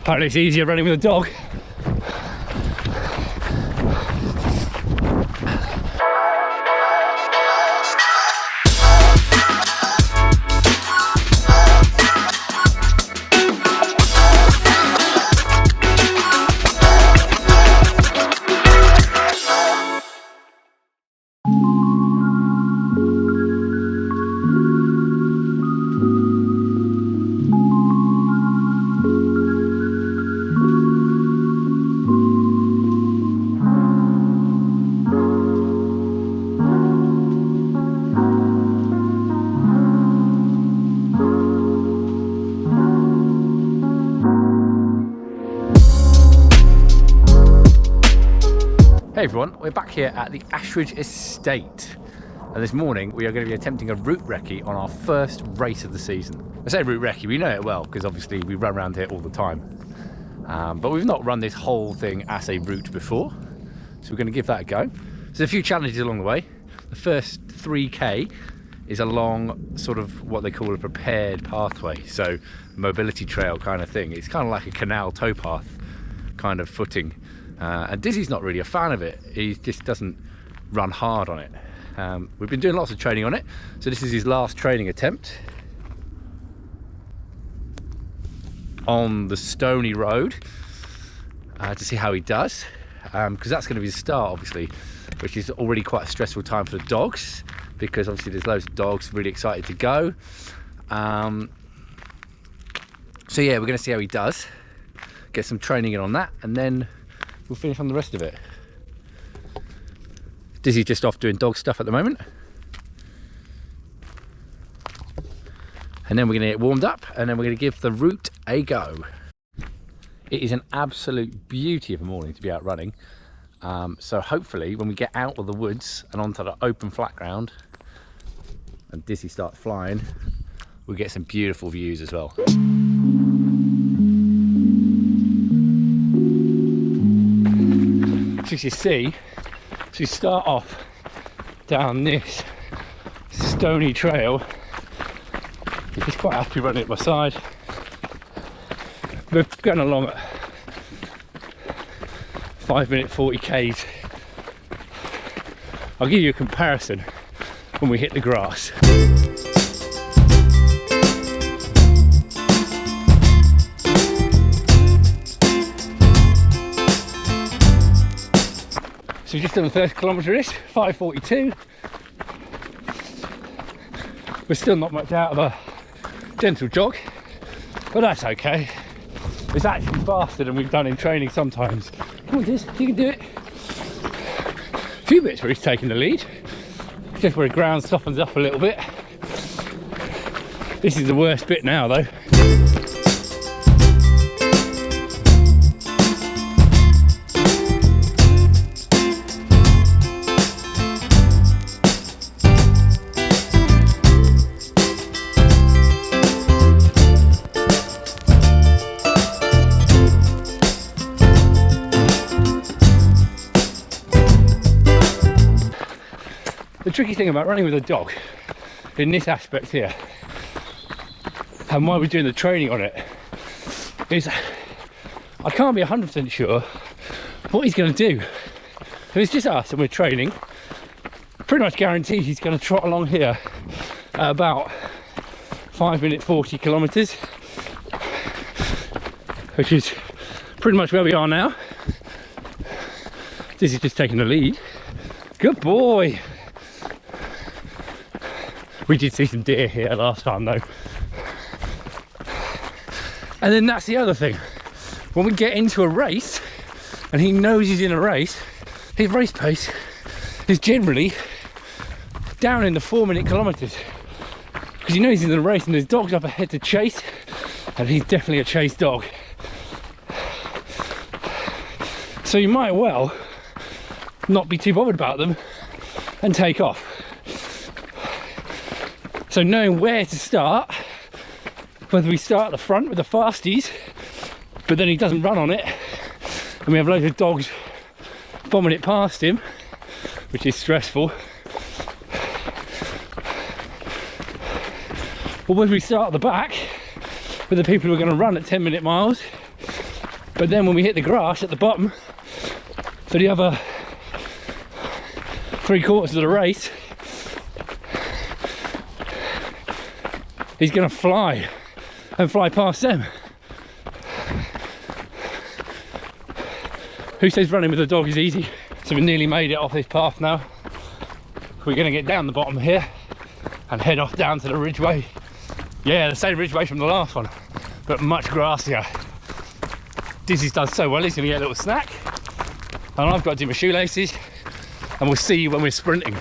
Apparently it's easier running with a dog. Hey everyone, we're back here at the Ashridge Estate, and this morning we are going to be attempting a route recce on our first race of the season. I say route recce, we know it well because obviously we run around here all the time, but we've not run this whole thing as a route before, so we're going to give that a go. There's a few challenges along the way. The first 3k is along sort of what they call a prepared pathway, so mobility trail kind of thing. It's kind of like a canal towpath kind of footing. And Dizzy's not really a fan of it. He just doesn't run hard on it. We've been doing lots of training on it, so this is his last training attempt on the stony road to see how he does, because that's going to be the start, obviously, which is already quite a stressful time for the dogs, because obviously there's loads of dogs really excited to go. So yeah, we're going to see how he does, get some training in on that, and then we'll finish on the rest of it. Dizzy's just off doing dog stuff at the moment, and then we're going to get warmed up, and then we're going to give the route a go. It is an absolute beauty of a morning to be out running, so hopefully when we get out of the woods and onto the open flat ground and Dizzy starts flying, we'll get some beautiful views as well. As you see, so you start off down this stony trail. He's quite happy running at my side. We're going along at 5-minute 40 k's. I'll give you a comparison when we hit the grass. So we've just done the first kilometre of this, 5:42. We're still not much out of a gentle jog, but that's okay. It's actually faster than we've done in training sometimes. Come on, Diz, you can do it. A few bits where he's taking the lead, just where the ground softens up a little bit. This is the worst bit now though. The tricky thing about running with a dog in this aspect here, and why we're doing the training on it, is I can't be 100% sure what he's going to do. If it's just us and we're training, pretty much guaranteed he's going to trot along here at about 5-minute 40 kilometres, which is pretty much where we are now. This is just taking the lead. Good boy. We did see some deer here last time though. And then that's the other thing. When we get into a race and he knows he's in a race, his race pace is generally down in the 4-minute kilometres. Because he knows he's in a race and there's dogs up ahead to chase, and he's definitely a chase dog. So you might well not be too bothered about them and take off. So knowing where to start, whether we start at the front with the fasties, but then he doesn't run on it, and we have loads of dogs bombing it past him, which is stressful. Or whether we start at the back with the people who are going to run at 10-minute miles But then when we hit the grass at the bottom for the other 3/4 of the race, he's going to fly and fly past them. Who says running with a dog is easy? So we nearly made it off this path now. We're going to get down the bottom here and head off down to the ridgeway. Yeah, the same ridgeway from the last one, but much grassier. Dizzy's done so well, he's going to get a little snack. And I've got to do my shoelaces, and we'll see you when we're sprinting.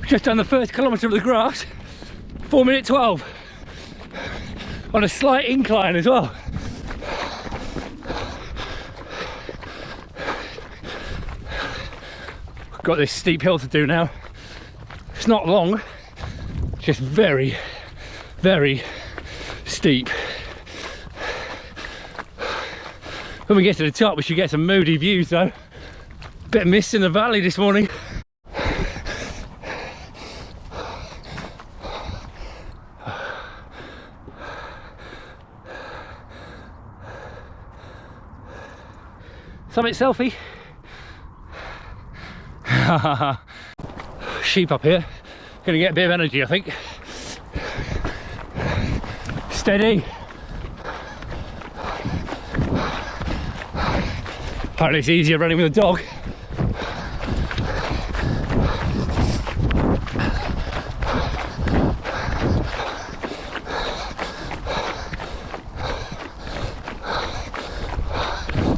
Just done the first kilometre of the grass, 4:12, on a slight incline as well. Got this steep hill to do now. It's not long, just very, very steep. When we get to the top, we should get some moody views though. Bit of mist in the valley this morning. Summit selfie. Sheep up here. Gonna get a bit of energy, I think. Steady. Apparently it's easier running with a dog.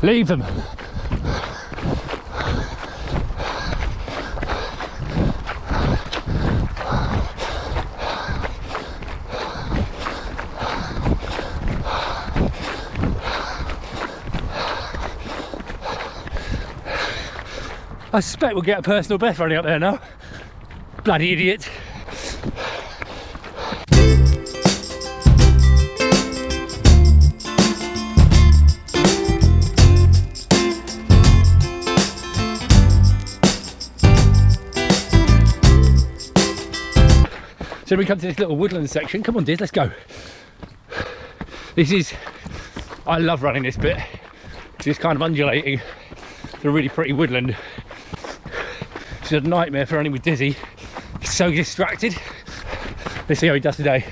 Leave them. I suspect we'll get a personal best running up there now. Bloody idiot. So we come to this little woodland section. Come on, Diz, let's go. This is, I love running this bit because it's kind of undulating. It's a really pretty woodland. It's a nightmare for running with Dizzy. He's so distracted. Let's see how he does today.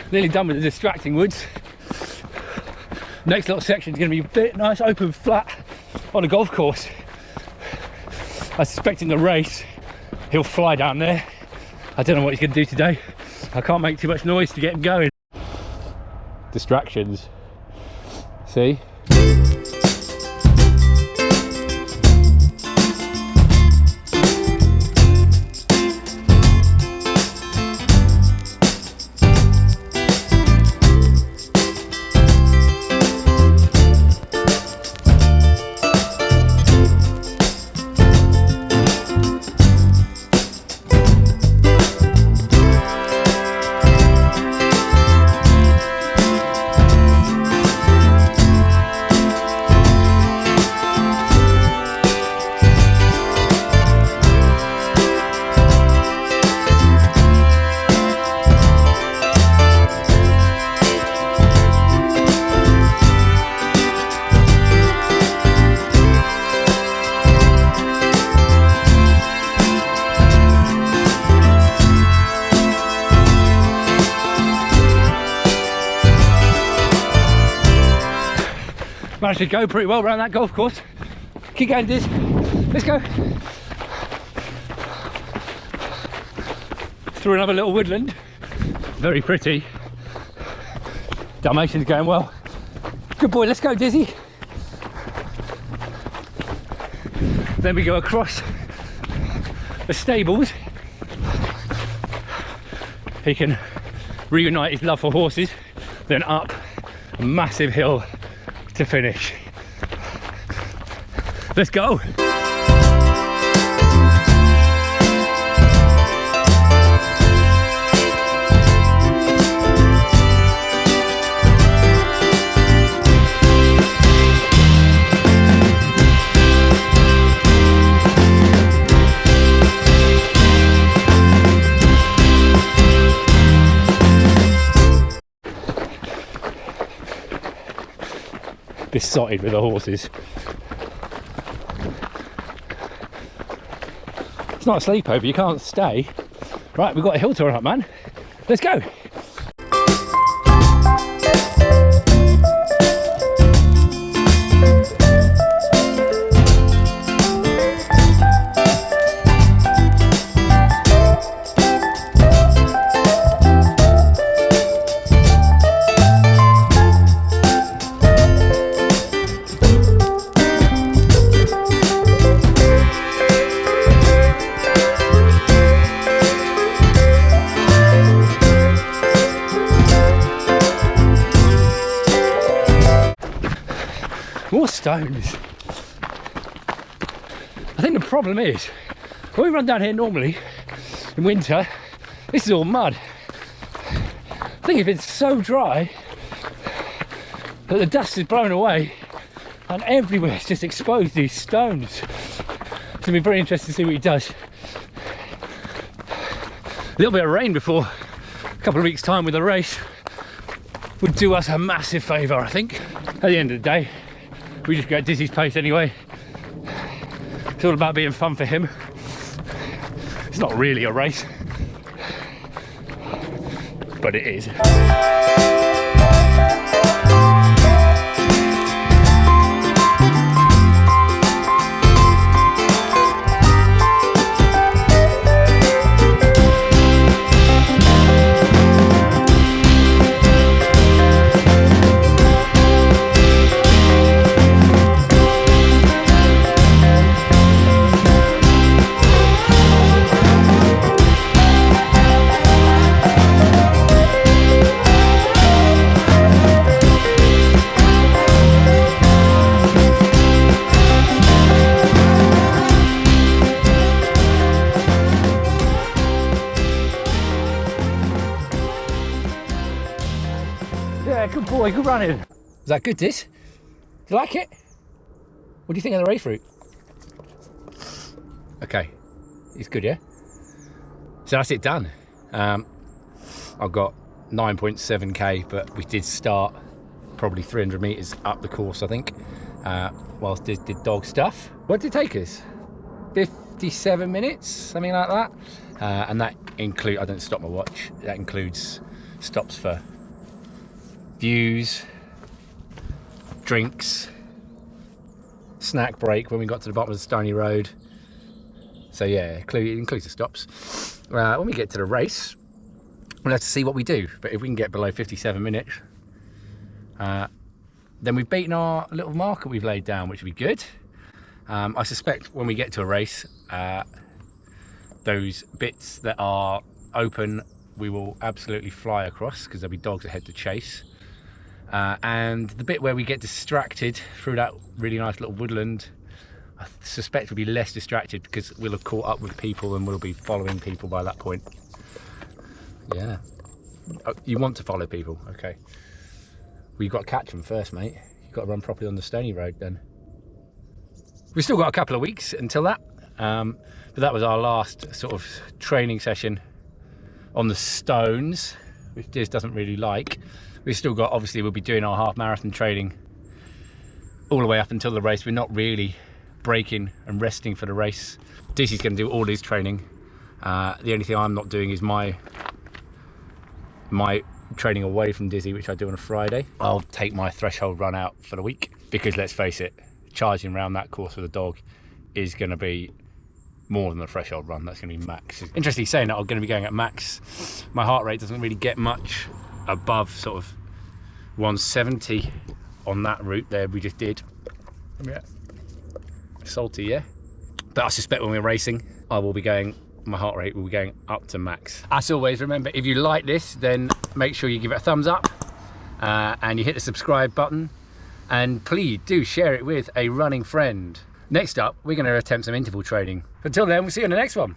Nearly done with the distracting woods. Next little section is going to be a bit nice, open, flat on a golf course. I suspect in the race he'll fly down there. I don't know what he's going to do today. I can't make too much noise to get him going. Distractions. See? Managed to go pretty well around that golf course. Keep going, Diz. Let's go. Through another little woodland. Very pretty. Dalmatian's going well. Good boy, let's go, Dizzy. Then we go across the stables. He can reunite his love for horses, then up a massive hill to finish. Let's go. Besotted with the horses. It's not a sleepover, you can't stay. Right, we've got a hill to run up, man. Let's go. More stones. I think the problem is, when we run down here normally in winter, this is all mud. I think if it's so dry that the dust is blown away and everywhere it's just exposed these stones. It's gonna be very interesting to see what he does. A little bit of rain before a couple of weeks' time with a race would do us a massive favour, I think. At the end of the day, we just go at Dizzy's pace anyway. It's all about being fun for him. It's not really a race, but it is. Yeah, good boy, good running. Is that good, Diz? Do you like it? What do you think of the race route? Okay, it's good, yeah? So that's it done. I've got 9.7k, but we did start probably 300 metres up the course, I think, whilst Diz did dog stuff. What did it take us? 57 minutes, something like that. And that includes, I don't stop my watch, that includes stops for views, drinks, snack break when we got to the bottom of the stony road. So yeah, it includes the stops. When we get to the race, we'll have to see what we do, but if we can get below 57 minutes, then we've beaten our little marker we've laid down, which would be good. I suspect when we get to a race, those bits that are open we will absolutely fly across, because there'll be dogs ahead to chase. And the bit where we get distracted through that really nice little woodland, I suspect we'll be less distracted because we'll have caught up with people and we'll be following people by that point. Yeah. Oh, you want to follow people? Okay. Well, you've got to catch them first, mate. You've got to run properly on the stony road then. We've still got a couple of weeks until that. But that was our last sort of training session on the stones, which Diz doesn't really like. We've still got, obviously we'll be doing our half marathon training all the way up until the race. We're not really breaking and resting for the race. Dizzy's going to do all his training. The only thing I'm not doing is my training away from Dizzy, which I do on a Friday. I'll take my threshold run out for the week. because let's face it, charging around that course with a dog is going to be more than a threshold run. That's going to be max. Interestingly, saying that I'm going to be going at max, my heart rate doesn't really get much above sort of 170 on that route there we just did. Yeah, salty, yeah. But I suspect when we're racing, I will be going, my heart rate will be going up to max. As always, remember, if you like this, then make sure you give it a thumbs up and you hit the subscribe button, and please do share it with a running friend. Next up, we're going to attempt some interval training. Until then, we'll see you in the next one.